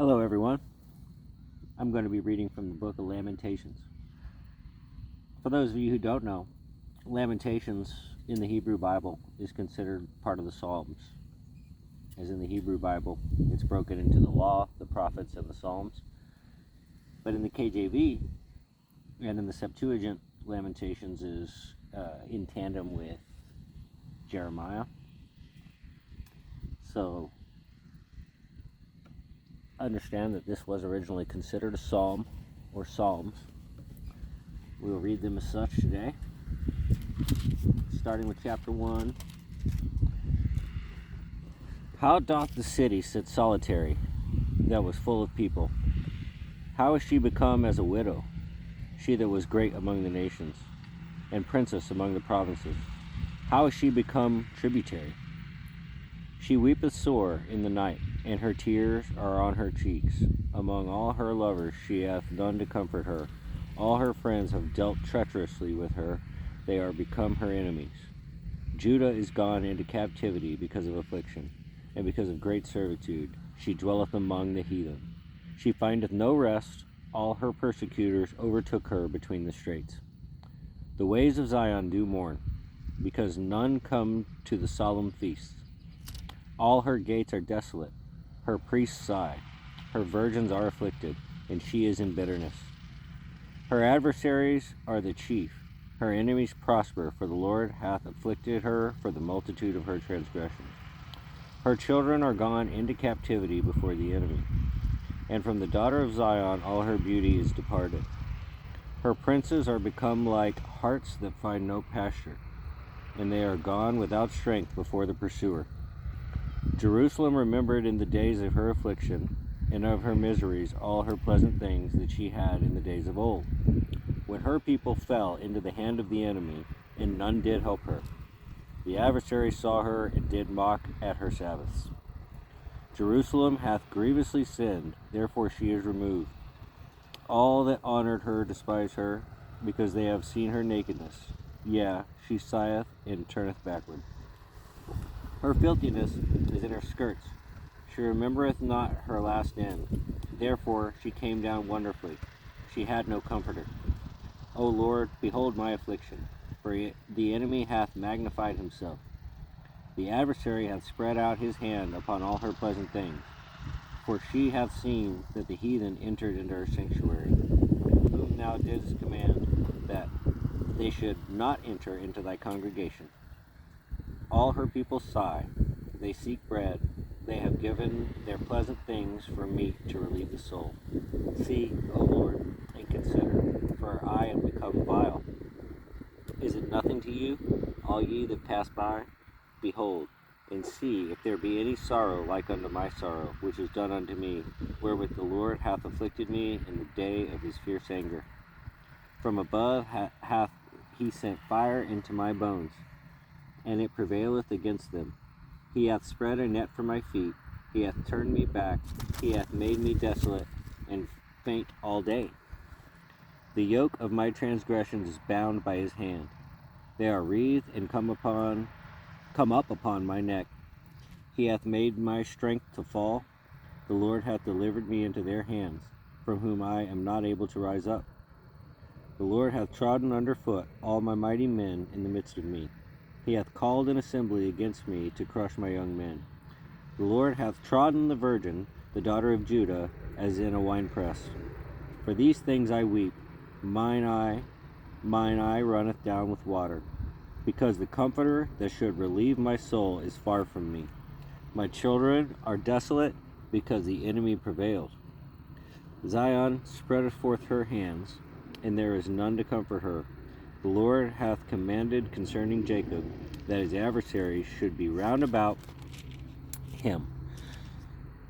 Hello, everyone. I'm going to be reading from the book of Lamentations. For those of you who don't know, Lamentations in the Hebrew Bible is considered part of the Psalms. As in the Hebrew Bible, it's broken into the Law, the Prophets, and the Psalms. But in the KJV and in the Septuagint, Lamentations is in tandem with Jeremiah. So understand that this was originally considered a psalm or psalms. We'll read them as such today, starting with chapter 1. How doth the city sit solitary, that was full of people? How is she become as a widow, she that was great among the nations, and princess among the provinces? How is she become tributary? She weepeth sore in the night, and her tears are on her cheeks. Among all her lovers she hath none to comfort her. All her friends have dealt treacherously with her, they are become her enemies. Judah is gone into captivity because of affliction, and because of great servitude. She dwelleth among the heathen. She findeth no rest, all her persecutors overtook her between the straits. The ways of Zion do mourn, because none come to the solemn feasts. All her gates are desolate, her priests sigh, her virgins are afflicted, and she is in bitterness. Her adversaries are the chief, her enemies prosper, for the Lord hath afflicted her for the multitude of her transgressions. Her children are gone into captivity before the enemy, and from the daughter of Zion all her beauty is departed. Her princes are become like harts that find no pasture, and they are gone without strength before the pursuer. Jerusalem remembered in the days of her affliction, and of her miseries all her pleasant things that she had in the days of old, when her people fell into the hand of the enemy, and none did help her. The adversary saw her, and did mock at her Sabbaths. Jerusalem hath grievously sinned, therefore she is removed. All that honored her despise her, because they have seen her nakedness. Yea, she sigheth and turneth backward. Her filthiness is in her skirts. She remembereth not her last end. Therefore she came down wonderfully. She had no comforter. O Lord, behold my affliction, for the enemy hath magnified himself. The adversary hath spread out his hand upon all her pleasant things. For she hath seen that the heathen entered into her sanctuary, whom thou didst command that they should not enter into thy congregation. All her people sigh, they seek bread, they have given their pleasant things for meat to relieve the soul. See, O Lord, and consider, for I am become vile. Is it nothing to you, all ye that pass by? Behold, and see if there be any sorrow like unto my sorrow, which is done unto me, wherewith the Lord hath afflicted me in the day of his fierce anger. From above hath he sent fire into my bones, and it prevaileth against them. He hath spread a net for my feet, he hath turned me back, he hath made me desolate and faint all day. The yoke of my transgressions is bound by his hand. They are wreathed and come up upon my neck. He hath made my strength to fall. The Lord hath delivered me into their hands, from whom I am not able to rise up. The Lord hath trodden under foot all my mighty men in the midst of me. He hath called an assembly against me to crush my young men. The Lord hath trodden the virgin, the daughter of Judah, as in a winepress. For these things I weep, mine eye runneth down with water, because the Comforter that should relieve my soul is far from me. My children are desolate, because the enemy prevailed. Zion spreadeth forth her hands, and there is none to comfort her. The Lord hath commanded concerning Jacob, that his adversaries should be round about him.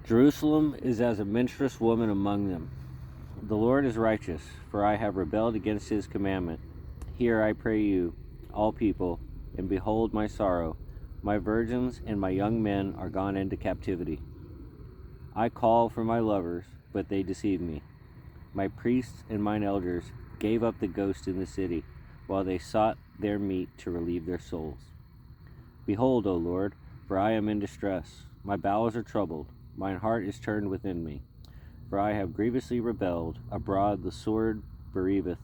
Jerusalem is as a menstruous woman among them. The Lord is righteous, for I have rebelled against his commandment. Hear, I pray you, all people, and behold my sorrow. My virgins and my young men are gone into captivity. I call for my lovers, but they deceive me. My priests and mine elders gave up the ghost in the city, while they sought their meat to relieve their souls. Behold, O Lord, for I am in distress. My bowels are troubled. Mine heart is turned within me. For I have grievously rebelled. Abroad the sword bereaveth.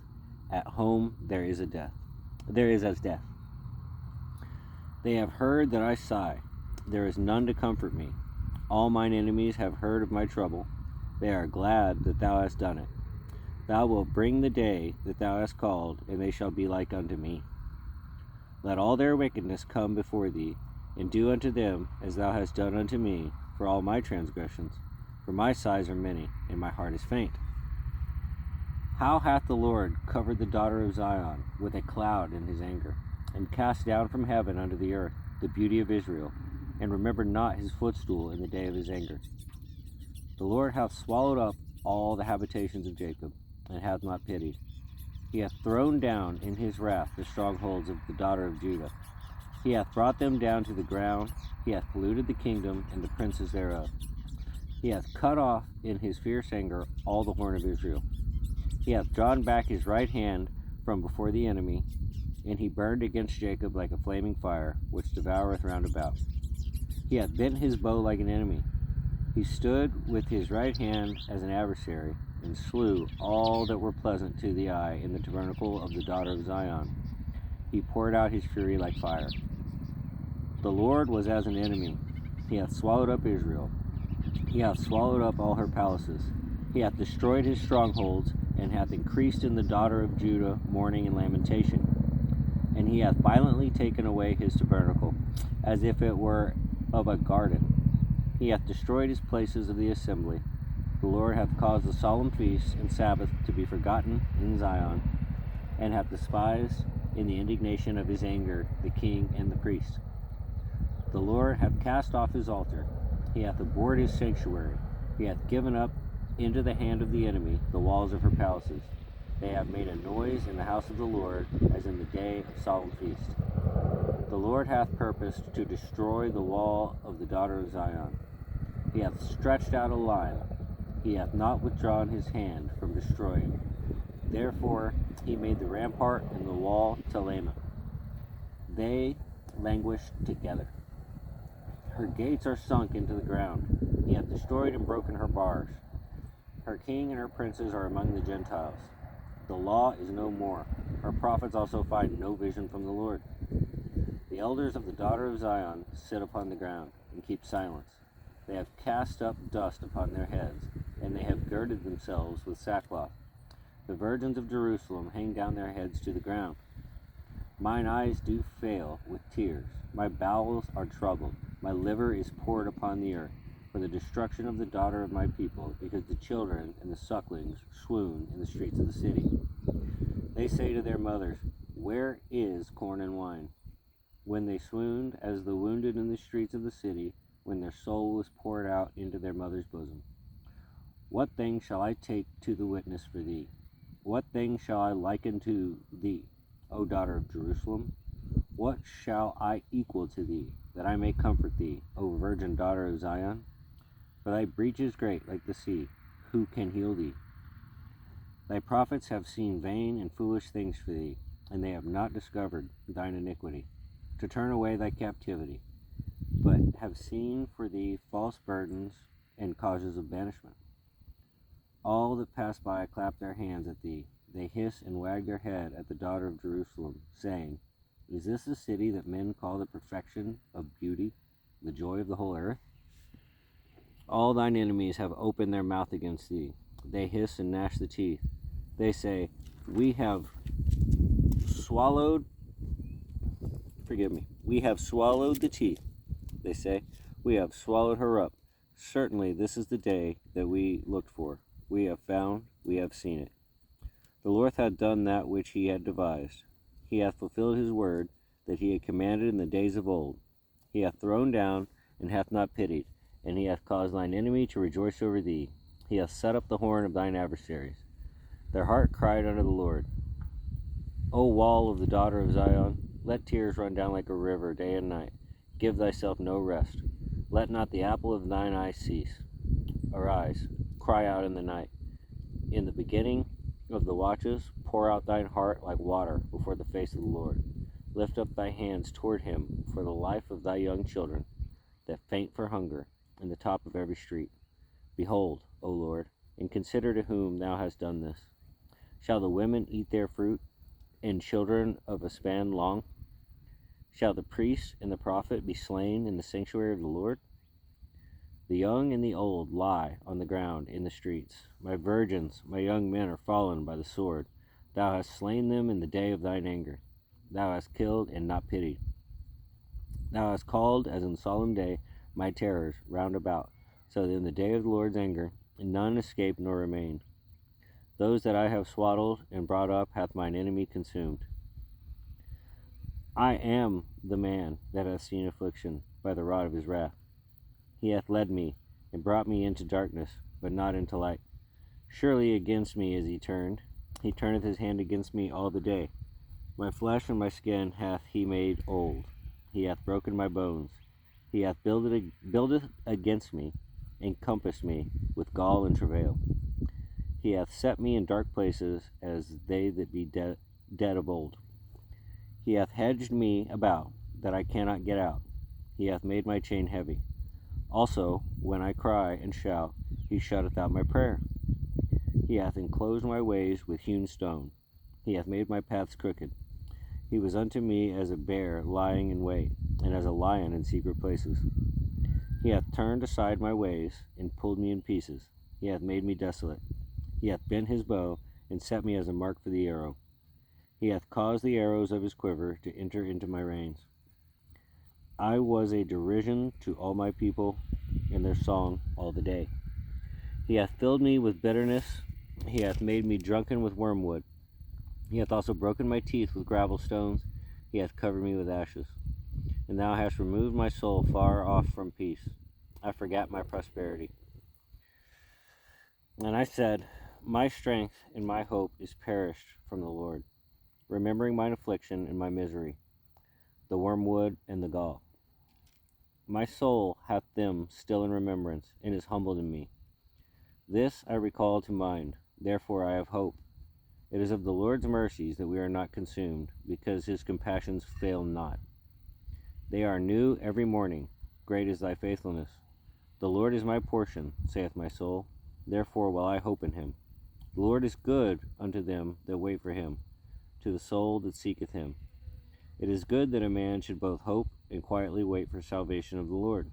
At home there is as death. They have heard that I sigh. There is none to comfort me. All mine enemies have heard of my trouble. They are glad that thou hast done it. Thou wilt bring the day that thou hast called, and they shall be like unto me. Let all their wickedness come before thee, and do unto them as thou hast done unto me, for all my transgressions. For my sighs are many, and my heart is faint. How hath the Lord covered the daughter of Zion with a cloud in his anger, and cast down from heaven unto the earth the beauty of Israel, and remembered not his footstool in the day of his anger. The Lord hath swallowed up all the habitations of Jacob, and hath not pitied. He hath thrown down in his wrath the strongholds of the daughter of Judah. He hath brought them down to the ground. He hath polluted the kingdom and the princes thereof. He hath cut off in his fierce anger all the horn of Israel. He hath drawn back his right hand from before the enemy, and he burned against Jacob like a flaming fire, which devoureth round about. He hath bent his bow like an enemy. He stood with his right hand as an adversary, and slew all that were pleasant to the eye in the tabernacle of the daughter of Zion. He poured out his fury like fire. The Lord was as an enemy. He hath swallowed up Israel. He hath swallowed up all her palaces. He hath destroyed his strongholds, and hath increased in the daughter of Judah mourning and lamentation. And he hath violently taken away his tabernacle, as if it were of a garden. He hath destroyed his places of the assembly. The Lord hath caused the solemn feasts and Sabbath to be forgotten in Zion, and hath despised in the indignation of his anger the king and the priest. The Lord hath cast off his altar. He hath abhorred his sanctuary. He hath given up into the hand of the enemy the walls of her palaces. They have made a noise in the house of the Lord, as in the day of solemn feast. The Lord hath purposed to destroy the wall of the daughter of Zion. He hath stretched out a line. He hath not withdrawn his hand from destroying. Therefore he made the rampart and the wall to Lamech. They languish together. Her gates are sunk into the ground. He hath destroyed and broken her bars. Her king and her princes are among the Gentiles. The law is no more. Her prophets also find no vision from the Lord. The elders of the daughter of Zion sit upon the ground and keep silence. They have cast up dust upon their heads, and they have girded themselves with sackcloth. The virgins of Jerusalem hang down their heads to the ground. Mine eyes do fail with tears. My bowels are troubled. My liver is poured upon the earth, for the destruction of the daughter of my people, because the children and the sucklings swoon in the streets of the city. They say to their mothers, Where is corn and wine? When they swooned as the wounded in the streets of the city, when their soul was poured out into their mother's bosom. What thing shall I take to the witness for thee? What thing shall I liken to thee, O daughter of Jerusalem? What shall I equal to thee, that I may comfort thee, O virgin daughter of Zion? For thy breach is great like the sea. Who can heal thee? Thy prophets have seen vain and foolish things for thee, and they have not discovered thine iniquity, to turn away thy captivity, but have seen for thee false burdens and causes of banishment. All that pass by clap their hands at thee. They hiss and wag their head at the daughter of Jerusalem, saying, Is this the city that men call the perfection of beauty, the joy of the whole earth? All thine enemies have opened their mouth against thee. They hiss and gnash the teeth. They say, We have swallowed the teeth. They say, We have swallowed her up. Certainly this is the day that we looked for. We have found, we have seen it. The Lord hath done that which he had devised. He hath fulfilled his word that he had commanded in the days of old. He hath thrown down and hath not pitied, and he hath caused thine enemy to rejoice over thee. He hath set up the horn of thine adversaries. Their heart cried unto the Lord. O wall of the daughter of Zion, let tears run down like a river day and night. Give thyself no rest. Let not the apple of thine eye cease. Arise, cry out in the night. In the beginning of the watches, pour out thine heart like water before the face of the Lord. Lift up thy hands toward him for the life of thy young children, that faint for hunger in the top of every street. Behold, O Lord, and consider to whom thou hast done this. Shall the women eat their fruit, and children of a span long? Shall the priest and the prophet be slain in the sanctuary of the Lord? The young and the old lie on the ground in the streets. My virgins, my young men are fallen by the sword. Thou hast slain them in the day of thine anger. Thou hast killed and not pitied. Thou hast called, as in solemn day, my terrors round about, so that in the day of the Lord's anger none escape nor remain. Those that I have swaddled and brought up hath mine enemy consumed. I am the man that hath seen affliction by the rod of his wrath. He hath led me and brought me into darkness, but not into light. Surely against me is he turned. He turneth his hand against me all the day. My flesh and my skin hath he made old. He hath broken my bones. He hath builded against me, and compassed me with gall and travail. He hath set me in dark places, as they that be dead of old. He hath hedged me about, that I cannot get out. He hath made my chain heavy. Also, when I cry and shout, he shutteth out my prayer. He hath enclosed my ways with hewn stone. He hath made my paths crooked. He was unto me as a bear lying in wait, and as a lion in secret places. He hath turned aside my ways, and pulled me in pieces. He hath made me desolate. He hath bent his bow, and set me as a mark for the arrow. He hath caused the arrows of his quiver to enter into my reins. I was a derision to all my people, in their song all the day. He hath filled me with bitterness. He hath made me drunken with wormwood. He hath also broken my teeth with gravel stones. He hath covered me with ashes. And thou hast removed my soul far off from peace. I forgat my prosperity. And I said, my strength and my hope is perished from the Lord, remembering mine affliction and my misery, the wormwood and the gall. My soul hath them still in remembrance, and is humbled in me. This I recall to mind, therefore I have hope. It is of the Lord's mercies that we are not consumed, because his compassions fail not. They are new every morning. Great is thy faithfulness. The Lord is my portion, saith my soul. Therefore will I hope in him. The Lord is good unto them that wait for him, to the soul that seeketh him. It is good that a man should both hope and quietly wait for salvation of the Lord.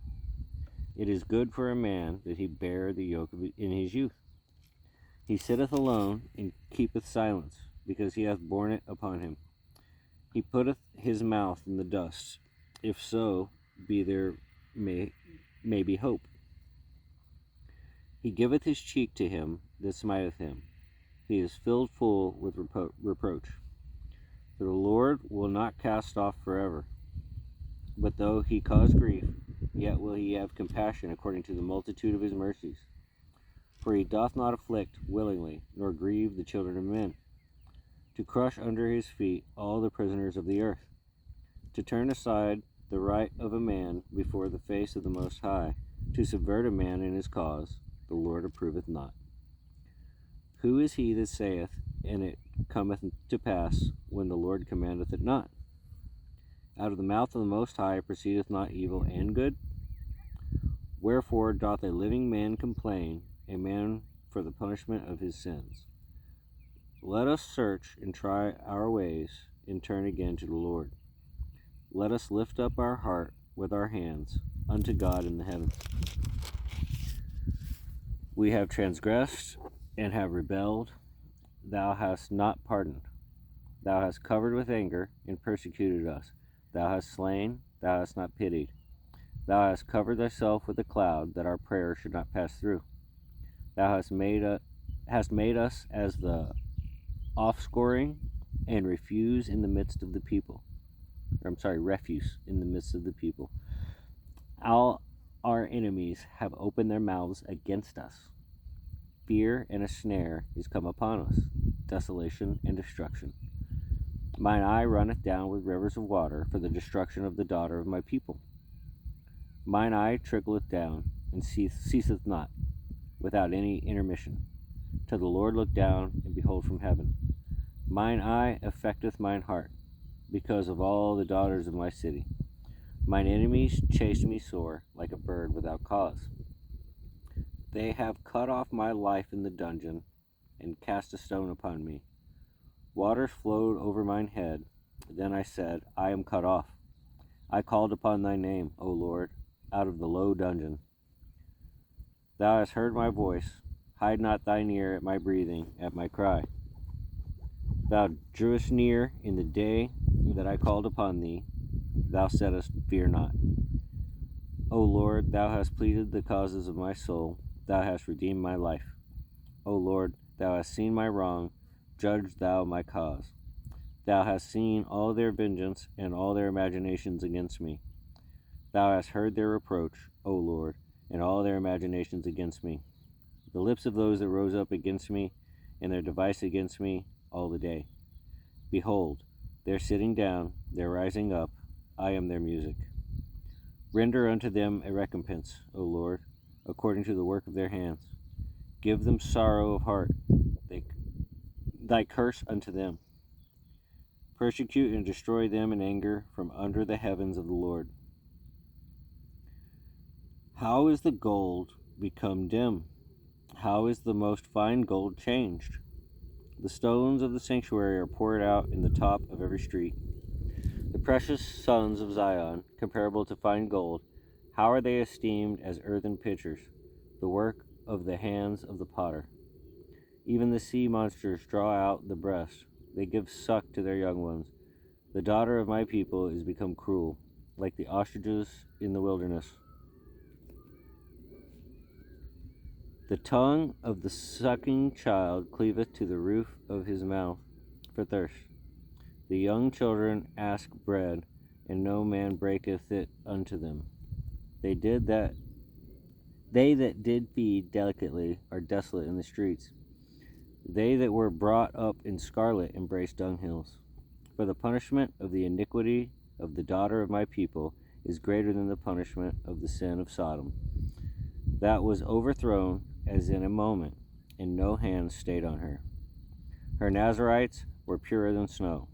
It is good for a man that he bear the yoke in his youth. He sitteth alone and keepeth silence, because he hath borne it upon him. He putteth his mouth in the dust. If so be there may be hope. He giveth his cheek to him that smiteth him. He is filled full with reproach. For the Lord will not cast off forever. But though he cause grief, yet will he have compassion according to the multitude of his mercies. For he doth not afflict willingly, nor grieve the children of men, to crush under his feet all the prisoners of the earth, to turn aside the right of a man before the face of the Most High, to subvert a man in his cause, the Lord approveth not. Who is he that saith, and it cometh to pass, when the Lord commandeth it not? Out of the mouth of the Most High proceedeth not evil and good? Wherefore doth a living man complain, a man for the punishment of his sins? Let us search and try our ways, and turn again to the Lord. Let us lift up our heart with our hands unto God in the heavens. We have transgressed and have rebelled. Thou hast not pardoned. Thou hast covered with anger and persecuted us. Thou hast slain, thou hast not pitied. Thou hast covered thyself with a cloud, that our prayer should not pass through. Thou hast made us as the offscouring and refuse in the midst of the people. Refuse in the midst of the people. All our enemies have opened their mouths against us. Fear and a snare is come upon us, desolation and destruction. Mine eye runneth down with rivers of water for the destruction of the daughter of my people. Mine eye trickleth down, and ceaseth not, without any intermission, till the Lord look down and behold from heaven. Mine eye affecteth mine heart, because of all the daughters of my city. Mine enemies chase me sore, like a bird without cause. They have cut off my life in the dungeon, and cast a stone upon me. Waters flowed over mine head. Then I said, I am cut off. I called upon thy name, O Lord, out of the low dungeon. Thou hast heard my voice. Hide not thine ear at my breathing, at my cry. Thou drewest near in the day that I called upon thee. Thou saidst, Fear not. O Lord, thou hast pleaded the causes of my soul. Thou hast redeemed my life. O Lord, thou hast seen my wrong. Judge thou my cause. Thou hast seen all their vengeance and all their imaginations against me. Thou hast heard their reproach, O Lord, and all their imaginations against me. The lips of those that rose up against me, and their device against me all the day. Behold, their sitting down, their rising up, I am their music. Render unto them a recompense, O Lord, according to the work of their hands. Give them sorrow of heart, thy curse unto them. Persecute and destroy them in anger from under the heavens of the Lord. How is the gold become dim? How is the most fine gold changed? The stones of the sanctuary are poured out in the top of every street. The precious sons of Zion, comparable to fine gold, how are they esteemed as earthen pitchers, the work of the hands of the potter? Even the sea monsters draw out the breast. They give suck to their young ones. The daughter of my people is become cruel, like the ostriches in the wilderness. The tongue of the sucking child cleaveth to the roof of his mouth for thirst. The young children ask bread, and no man breaketh it unto them. They that did feed delicately are desolate in the streets. They that were brought up in scarlet embrace dunghills. For the punishment of the iniquity of the daughter of my people is greater than the punishment of the sin of Sodom. That was overthrown as in a moment, and no hand stayed on her. Her Nazarites were purer than snow.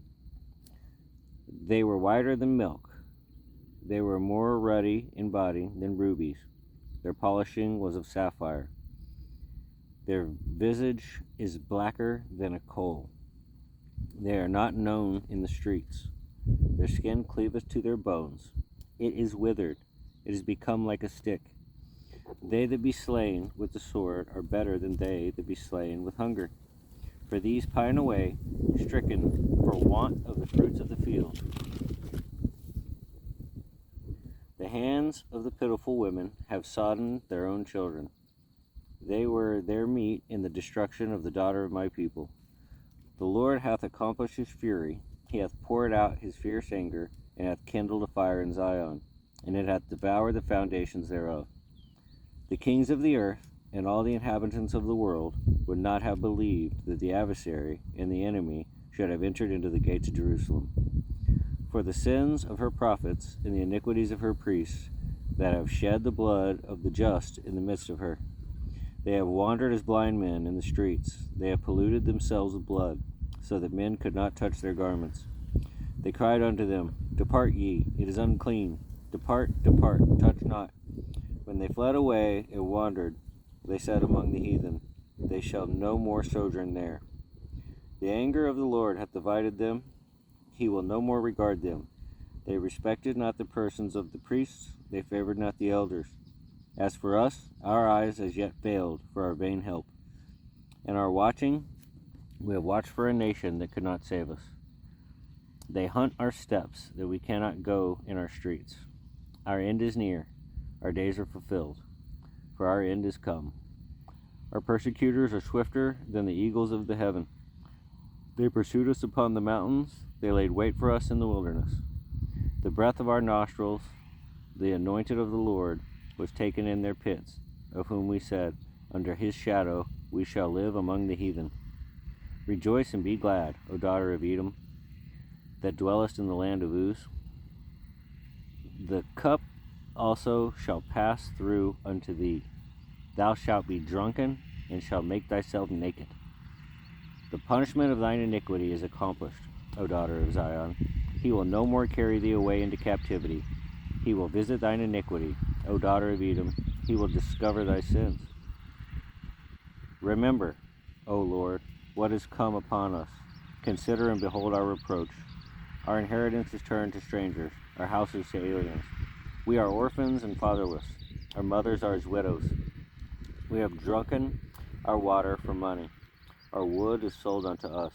They were whiter than milk. They were more ruddy in body than rubies. Their polishing was of sapphire. Their visage is blacker than a coal. They are not known in the streets. Their skin cleaveth to their bones. It is withered. It is become like a stick. They that be slain with the sword are better than they that be slain with hunger. For these pine away, stricken for want of the fruits of the field. The hands of the pitiful women have sodden their own children. They were their meat in the destruction of the daughter of my people. The Lord hath accomplished his fury. He hath poured out his fierce anger, and hath kindled a fire in Zion, and it hath devoured the foundations thereof. The kings of the earth and all the inhabitants of the world would not have believed that the adversary and the enemy should have entered into the gates of Jerusalem. For the sins of her prophets and the iniquities of her priests that have shed the blood of the just in the midst of her. They have wandered as blind men in the streets. They have polluted themselves with blood, so that men could not touch their garments. They cried unto them, Depart ye, it is unclean. Depart, depart, touch not. When they fled away and wandered, they said among the heathen, They shall no more sojourn there. The anger of the Lord hath divided them. He will no more regard them. They respected not the persons of the priests. They favored not the elders. As for us, our eyes as yet failed for our vain help. And our watching, we have watched for a nation that could not save us. They hunt our steps, that we cannot go in our streets. Our end is near. Our days are fulfilled, for our end is come. Our persecutors are swifter than the eagles of the heaven. They pursued us upon the mountains. They laid wait for us in the wilderness. The breath of our nostrils, the anointed of the Lord, was taken in their pits, of whom we said, Under his shadow we shall live among the heathen. Rejoice and be glad, O daughter of Edom, that dwellest in the land of Uz. The cup also shall pass through unto thee. Thou shalt be drunken, and shalt make thyself naked. The punishment of thine iniquity is accomplished, O daughter of Zion. He will no more carry thee away into captivity. He will visit thine iniquity, O daughter of Edom. He will discover thy sins. Remember, O Lord, what has come upon us. Consider and behold our reproach. Our inheritance is turned to strangers, our houses to aliens. We are orphans and fatherless. Our mothers are as widows. We have drunken our water for money. Our wood is sold unto us.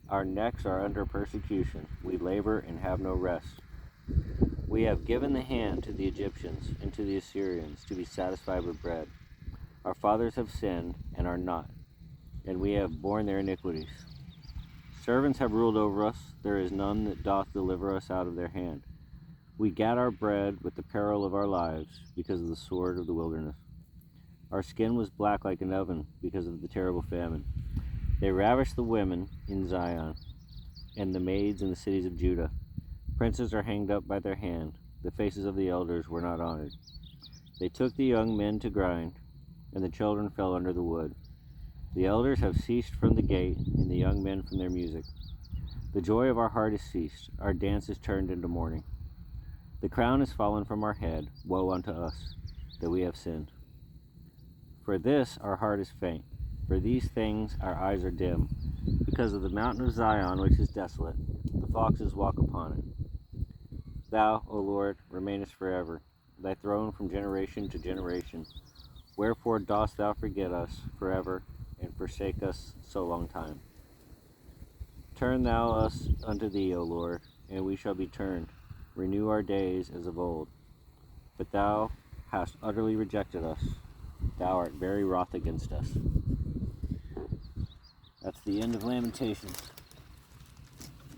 Our necks are under persecution. We labor and have no rest. We have given the hand to the Egyptians and to the Assyrians to be satisfied with bread. Our fathers have sinned and are not, and we have borne their iniquities. Servants have ruled over us. There is none that doth deliver us out of their hand. We gat our bread with the peril of our lives because of the sword of the wilderness. Our skin was black like an oven because of the terrible famine. They ravished the women in Zion and the maids in the cities of Judah. Princes are hanged up by their hand. The faces of the elders were not honored. They took the young men to grind, and the children fell under the wood. The elders have ceased from the gate, and the young men from their music. The joy of our heart is ceased. Our dance is turned into mourning. The crown is fallen from our head. Woe unto us, that we have sinned. For this our heart is faint. For these things our eyes are dim. Because of the mountain of Zion, which is desolate, the foxes walk upon it. Thou, O Lord, remainest forever, thy throne from generation to generation. Wherefore dost thou forget us forever, and forsake us so long time? Turn thou us unto thee, O Lord, and we shall be turned. Renew our days as of old. But thou hast utterly rejected us. Thou art very wroth against us. That's the end of Lamentations.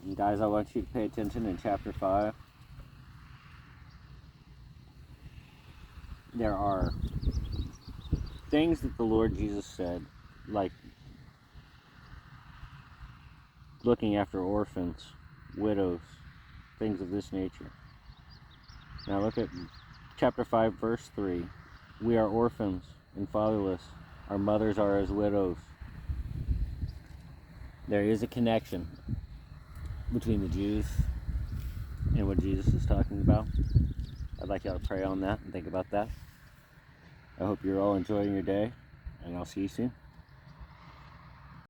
And guys, I want you to pay attention in chapter 5. There are things that the Lord Jesus said, like looking after orphans, widows, things of this nature. Now look at chapter 5, verse 3. We are orphans and fatherless. Our mothers are as widows. There is a connection between the Jews and what Jesus is talking about. I'd like y'all to pray on that and think about that. I hope you're all enjoying your day, and I'll see you soon.